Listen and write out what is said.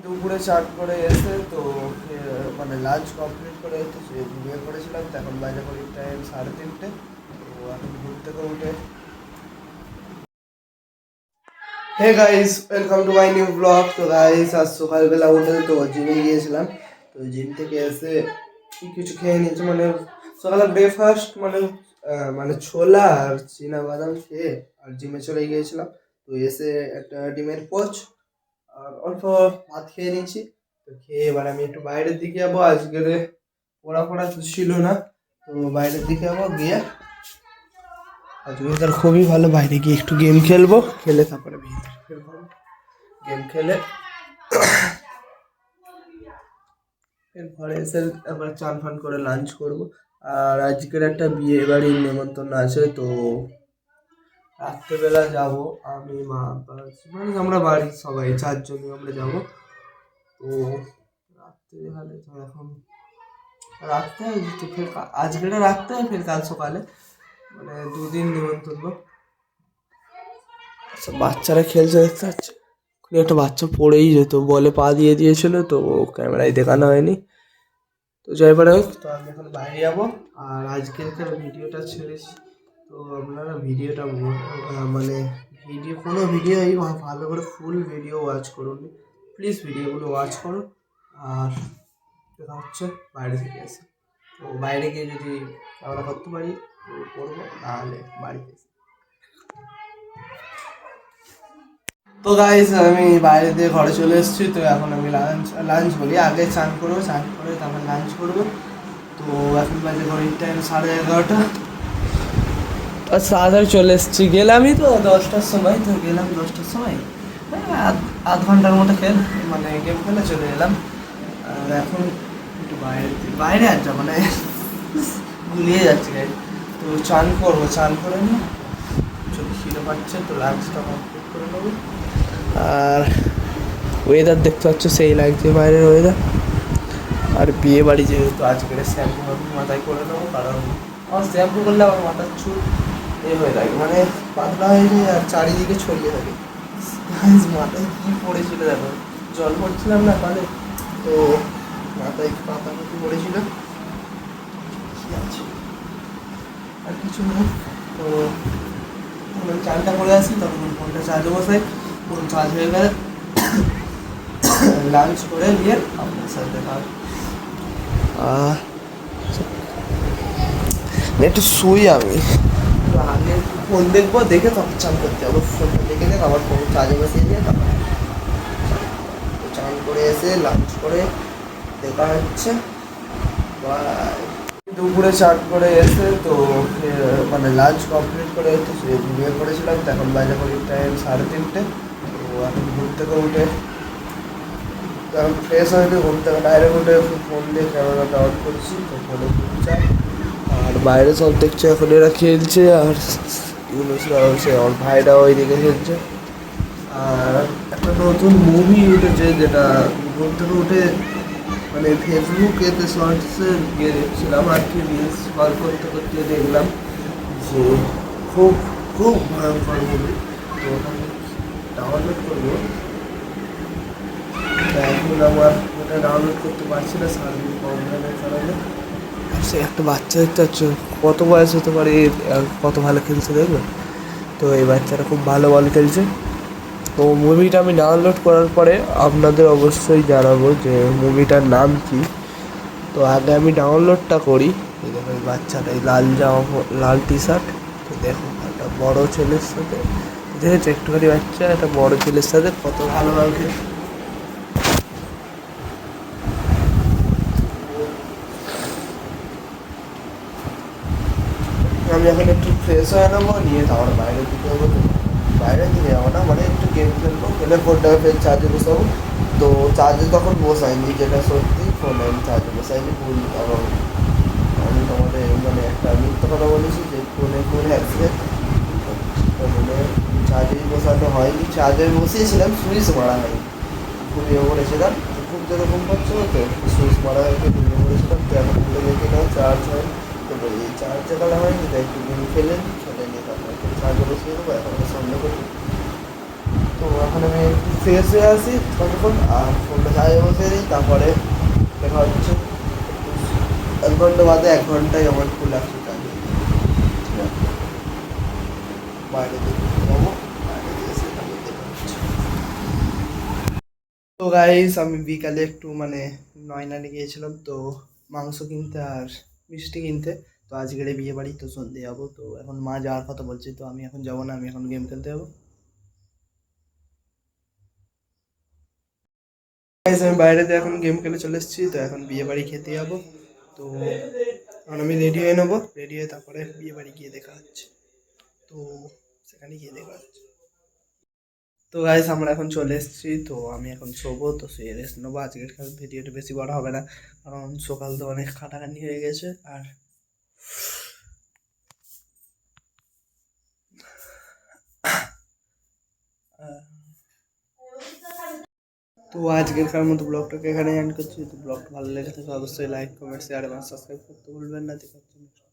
দুপুরে চান করে এসে তো মানে লাঞ্চ কমপ্লিট করে তো ঘুমিয়ে পড়েছিলাম। তো এখন বাজে ঘড়ির টাইম 3:30। তো এখন ঘুম থেকে উঠে hey guys, welcome to my new blog. তো গাইস, আজ সকালবেলা উঠে তো জিমে গিয়েছিলাম। তো জিম থেকে এসে কিছু খেয়ে নিয়েছি, মানে সকালে ব্রেকফাস্ট মানে ছোলা আর চীনা বাদাম খেয়ে আর জিমে চলে গিয়েছিলাম। তো এসে একটা ডিমের পোচ আর অল্প ভাত খেয়ে নিয়েছি। তো খেয়ে এবার আমি একটু বাইরের দিকে যাবো। আজকের পড়া তো ছিল না, তো বাইরের দিকে যাবো। গিয়ে আজকে ওয়েদার খুবই ভালো, বাইরে গিয়ে একটু গেম খেলবো, খেলে তারপরে ভিতরে ফিরবো। গেম খেলে এরপরে এসে আবার চান ফান করে লাঞ্চ করব। আর আজকের একটা বিয়ে বাড়ির নেমন্তন্ন আছে, তো রাত্রেবেলা যাব। আমি, মা, মানে আমরা বাড়ির সবাই 4 জনই আমরা যাব। তো রাত্রে হলে তো এখন রাখতে হয় তো ফের আজকেটা রাখতে হয়, ফের কাল সকালে, মানে 2 দিন নেমন্তন্ন। আচ্ছা, বাচ্চারা খেলছে দেখতে পাচ্ছি। একটা বাচ্চা পড়েই যেত, বলে পা দিয়ে দিয়েছিল, তো ক্যামেরায় দেখানো হয়নি। তো যাই পারে হোক, তো আমি এখন বাইরে যাবো। আর আজকের ভিডিওটা ছেড়েছি, তো আপনারা ভিডিওটা মানে কোনো ভিডিওই ভালো করে ফুল ভিডিও ওয়াচ করুন প্লিজ, ভিডিওগুলো ওয়াচ করুন। আর দেখা হচ্ছে বাইরে থেকে এসে, তো বাইরে গিয়ে যদি আমরা করতে পারি তো করবো, নাহলে বাড়িতে এসে। তো গাইস, আমি বাইরে দিয়ে ঘরে চলে এসেছি। তো এখন আমি লাঞ্চ বলি, আগে চান করবো, চান করে তারপর লাঞ্চ করবো। তো এখন বাজে ঘড়ির টাইম 11:30। আর তাড়াতাড়ি চলে এসেছি, গেলামই তো 10টার সময়। তো গেলাম 10টার সময়, আধ ঘন্টার মতো মানে গেম খেলে চলে এলাম। আর এখন একটু বাইরে আর যাবো না, গুলিয়ে যাচ্ছে গাড়ি। তো চান করবো, চান করে নিয়ে যদি খিদে পাচ্ছে তো লাঞ্চটা কমপ্লিট করে নেবো। আর ওয়েদার দেখতে পাচ্ছ, সেই লাগছে বাইরের ওয়েদার। আর বিয়ে বাড়ি যেহেতু আজকের শ্যাম্পু মাথায় করে নেবো, কারণ আমার শ্যাম্পু করলে আমার মাথার চুল হয়ে থাকে, মানে পাতলা হয়ে যায় আর চারিদিকে ছড়িয়ে থাকে। মাথায় কী পড়েছিল দেখো, জল পড়ছিলাম না তাহলে, তো মাথায় পাতাপাতি পড়েছিল। কী আছে আর কিছু না। তো চানটা করে আসি, তখন ফোনটা চার্জে বসাই, ফোন চার্জ হয়ে গেলে লাঞ্চ করে নিয়ে আপনার সাথে দেখা হবে। একটু শুই আমি, আগে ফোন দেখবো, দেখে তখন চান করতে যাবো। ফোনটা দেখে দেখ, আবার ফোন চার্জে বসিয়ে দিয়ে তারপর চান করে এসে লাঞ্চ করে দেখা হচ্ছে। দুপুরে চান করে এসে তো মানে লাঞ্চ কমপ্লিট করে তো ঘুমিয়ে পড়েছিলাম। তো এখন বাজে ঘড়ির টাইম 3:30। তো এখন ঘুম থেকে উঠে এখন ফ্রেশ হয়নি, ঘুম থেকে ডাইরেক্ট উঠে ফোন দিয়ে ক্যামেরাটা অন করছি। তো ফোনে ঘুমছে, আর বাইরে সব দেখছে এখন এরা খেলছে। আর সে আমার ভাইরাও ওইদিকে খেলছে। আর একটা নতুন মুভি উঠেছে, যেটা ঘুম থেকে উঠে মানে ফেসবুকেতে শর্টসে গিয়ে দেখছিলাম আর কি, রিলস কল করতে করতে দেখলাম যে খুব খুব ভয়ঙ্কর মুভি। তো ওখানে ডাউনলোড করবো, এখন আমার ওটা ডাউনলোড করতে পারছি না, সার্ভিস প্রবলেমের কারণে। সে একটা বাচ্চা দেখতে পাচ্ছ, কত বয়স হতে পারে, কত ভালো খেলছে দেখবে। তো এই বাচ্চারা খুব ভালো বল খেলছে। তো মুভিটা আমি ডাউনলোড করার পরে আপনাদের অবশ্যই জানাবো যে মুভিটার নাম কি। তো আগে আমি ডাউনলোডটা করি। এই দেখো, এই বাচ্চাটা এই লাল টি শার্ট। তো দেখো, একটা বড়ো ছেলের সাথে দেখেছো, একটুখানি বাচ্চা একটা বড়ো ছেলের সাথে কত ভালোভাবে খেলছে। আমি এখন একটু ফ্রেশ হয়ে নেবো, নিয়ে তারপর বাইরের দিকে যাবো। তো বাইরের দিকে যাবো না, মানে একটু গেম খেলবো, খেলে ফোনটাকে ফের চার্জে বসাবো। তো চার্জে তখন বসাইনি, যেটা সত্যি, ফোনে আমি চার্জে বসাইনি ভুল। এবং আমি তোমাদের মানে একটা মিথ্যা কথা বলেছি যে ফোনে অ্যাক্সিডেন্ট, মানে চার্জেই বসানো হয়নি। চার্জে বসিয়েছিলাম, সুইচ মারা হয়নি, ঘুমিয়ে পড়েছিলাম। খুব জোরে ঘুম পাচ্ছিল, তো সুইচ মারা হয়নি, ঘুমিয়ে পড়েছিলাম। তো এখন খুলে দেখে নাও চার্জ হয়। তো এই চার্জে কালা হয়নি, তাই একটু গেম খেলে নিয়ে তারপর চার্জে বসিয়ে দেবো। এখন সন্ধ্যা করি, তো এখন আমি ফ্রেশ হয়ে আসি ততক্ষণ, আর ফোনটা চার্জে বসে দিই, তারপরে দেখা হচ্ছে 1 ঘন্টা বাদে। 1 ঘন্টায় আমার ফুল আসছে চার্জে। ঠিক আছে, বাইরে দিয়ে যাবো, বাইরে দিয়ে এসে তারপর দেখা হচ্ছে। তো গাইস আমি বিকালে একটু মানে নয়নানে গিয়েছিলাম তো মাংস কিনতে আর মিষ্টি কিনতে। তো আজকের এই বিয়ে বাড়ি, তো সন্ধে যাবো। তো এখন মা যাওয়ার কথা বলছে, তো আমি এখন যাবো না, আমি এখন গেম খেলতে যাবো। গাইস আমি বাইরেতে এখন গেম খেলে চলে এসেছি, তো এখন বিয়ে বাড়ি খেতে যাবো। তো এখন আমি রেডি হয়ে নেবো, রেডি হয়ে তারপরে বিয়ে বাড়ি গিয়ে দেখা হচ্ছে। তো সেখানে গিয়ে দেখা হচ্ছে। তো গাইস আমরা এখন চলে এসেছি, তো আমি এখন শোবো, তো শুয়ে রেস্ট নেবো। আজকের ভিডিওটা বেশি বড় হবে না, কারণ সকাল তো অনেক খাটাখাটনি হয়ে গেছে। আর আহ, তো আজকেরকার মতো ব্লগটাকে এখানে এন্ড করছি। তো ব্লগটা ভালো লেগে থাকে অবশ্যই লাইক কমেন্ট শেয়ার এবং সাবস্ক্রাইব করতে ভুলবেন না। দেখা হচ্ছে next